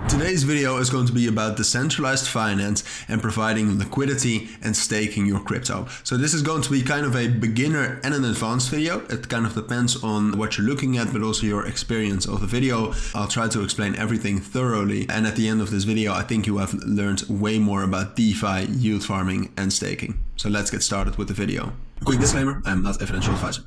Today's video is going to be about decentralized finance and providing liquidity and staking your crypto. So this is going to be kind of a beginner and an advanced video. It kind of depends on what you're looking at, but also your experience of the video. I'll try to explain everything thoroughly. And at the end of this video, I think you have learned way more about DeFi, yield farming and staking. So let's get started with the video. Quick disclaimer, I'm not a financial advisor.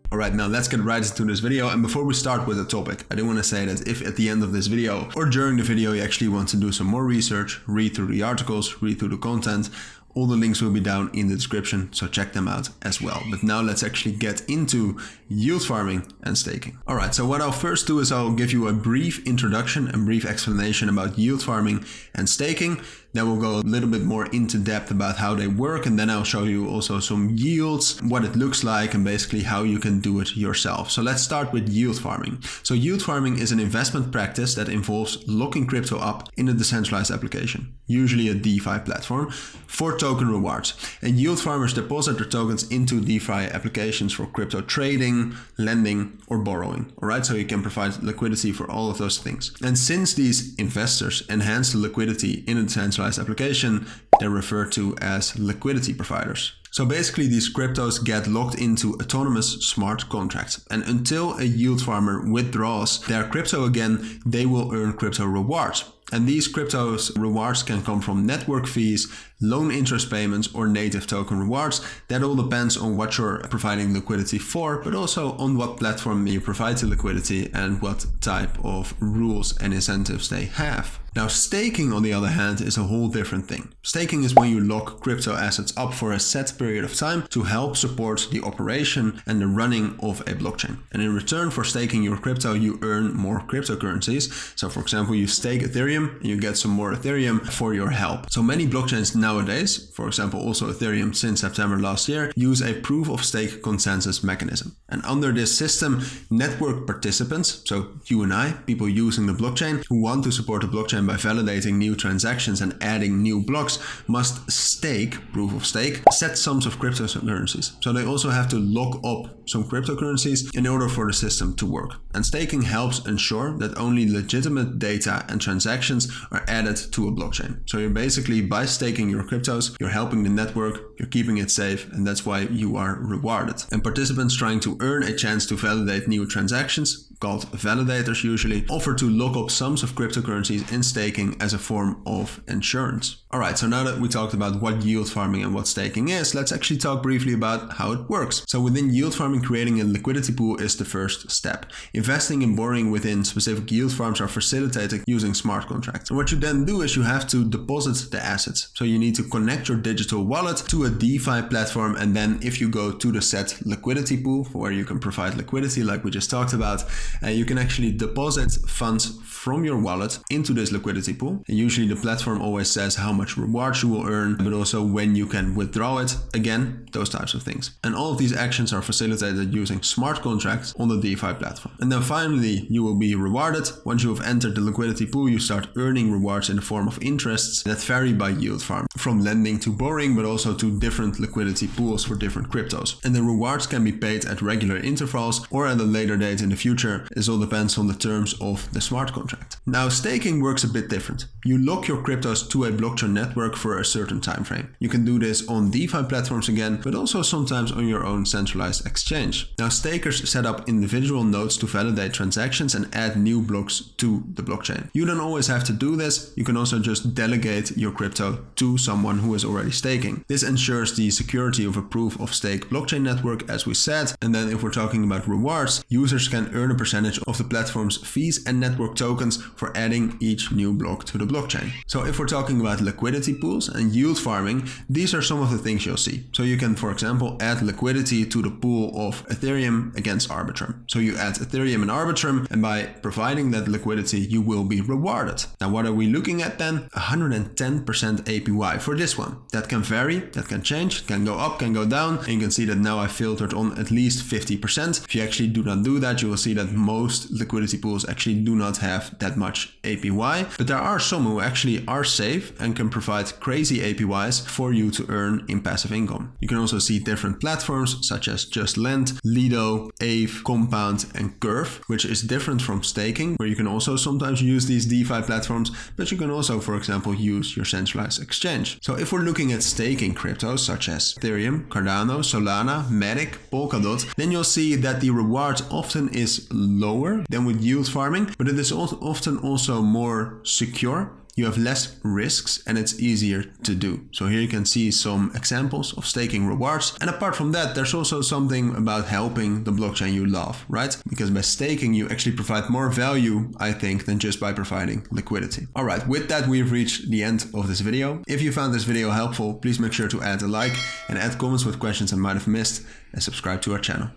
Alright, now let's get right into this video. And before we start with the topic, I do want to say that if at the end of this video or during the video you actually want to do some more research, read through the articles, read through the content, all the links will be down in the description, so check them out as well. But now let's actually get into yield farming and staking. Alright, so what I'll first do is I'll give you a brief introduction and brief explanation about yield farming and staking. Then we'll go a little bit more into depth about how they work, and then I'll show you also some yields, what it looks like, and basically how you can do it yourself. So let's start with yield farming. So yield farming is an investment practice that involves locking crypto up in a decentralized application, usually a DeFi platform, for token rewards. And yield farmers deposit their tokens into DeFi applications for crypto trading, lending, or borrowing. Alright, so you can provide liquidity for all of those things. And since these investors enhance the liquidity in a decentralized application, they're referred to as liquidity providers. So basically these cryptos get locked into autonomous smart contracts, and until a yield farmer withdraws their crypto again, they will earn crypto rewards. And these cryptos rewards can come from network fees, loan interest payments, or native token rewards. That all depends on what you're providing liquidity for, but also on what platform you provide the liquidity and what type of rules and incentives they have. Now, staking, on the other hand, is a whole different thing. Staking is when you lock crypto assets up for a set period of time to help support the operation and the running of a blockchain. And in return for staking your crypto, you earn more cryptocurrencies. So for example, you stake Ethereum and you get some more Ethereum for your help. So many blockchains nowadays, for example, also Ethereum since September last year, use a proof of stake consensus mechanism. And under this system, network participants, so you and I, people using the blockchain who want to support the blockchain by validating new transactions and adding new blocks, must stake, proof of stake, set sums of cryptocurrencies. So they also have to lock up some cryptocurrencies in order for the system to work. And staking helps ensure that only legitimate data and transactions are added to a blockchain. So you're basically, by staking your cryptos, you're helping the network, you're keeping it safe, and that's why you are rewarded. And participants trying to earn a chance to validate new transactions, called validators usually, offer to lock up sums of cryptocurrencies in staking as a form of insurance. Alright, so now that we talked about what yield farming and what staking is, let's actually talk briefly about how it works. So within yield farming, creating a liquidity pool is the first step. Investing and borrowing within specific yield farms are facilitated using smart contracts. And what you then do is you have to deposit the assets. So you need to connect your digital wallet to a DeFi platform, and then if you go to the set liquidity pool where you can provide liquidity like we just talked about, you can actually deposit funds from your wallet into this liquidity pool. And usually the platform always says how much rewards you will earn, but also when you can withdraw it, again, those types of things. And all of these actions are facilitated using smart contracts on the DeFi platform. And then finally, you will be rewarded. Once you have entered the liquidity pool, you start earning rewards in the form of interests that vary by yield farm, from lending to borrowing, but also to different liquidity pools for different cryptos. And the rewards can be paid at regular intervals or at a later date in the future. This all depends on the terms of the smart contract. Now, staking works a bit different. You lock your cryptos to a blockchain network for a certain time frame. You can do this on DeFi platforms again, but also sometimes on your own centralized exchange. Now, stakers set up individual nodes to validate transactions and add new blocks to the blockchain. You don't always have to do this. You can also just delegate your crypto to someone who is already staking. This ensures the security of a proof of stake blockchain network, as we said. And then if we're talking about rewards, users can earn a percentage of the platform's fees and network tokens for adding each new block to the blockchain. So if we're talking about liquidity pools and yield farming, these are some of the things you'll see. So you can, for example, add liquidity to the pool of Ethereum against Arbitrum. So you add Ethereum and Arbitrum, and by providing that liquidity, you will be rewarded. Now, what are we looking at then? 110% APY for this one. That can vary, that can change, can go up, can go down. And you can see that now I filtered on at least 50%. If you actually do not do that, you will see that most liquidity pools actually do not have that much much APY, but there are some who actually are safe and can provide crazy APYs for you to earn in passive income. You can also see different platforms such as Just Lend, Lido, Aave, Compound, and Curve, which is different from staking, where you can also sometimes use these DeFi platforms, but you can also, for example, use your centralized exchange. So if we're looking at staking cryptos such as Ethereum, Cardano, Solana, Matic, Polkadot, then you'll see that the reward often is lower than with yield farming, but it is often also more secure. You have less risks and it's easier to do. So here you can see some examples of staking rewards. And apart from that, there's also something about helping the blockchain you love, right? Because by staking, you actually provide more value, I think, than just by providing liquidity. All right, with that, we've reached the end of this video. If you found this video helpful, please make sure to add a like and add comments with questions I might have missed and subscribe to our channel.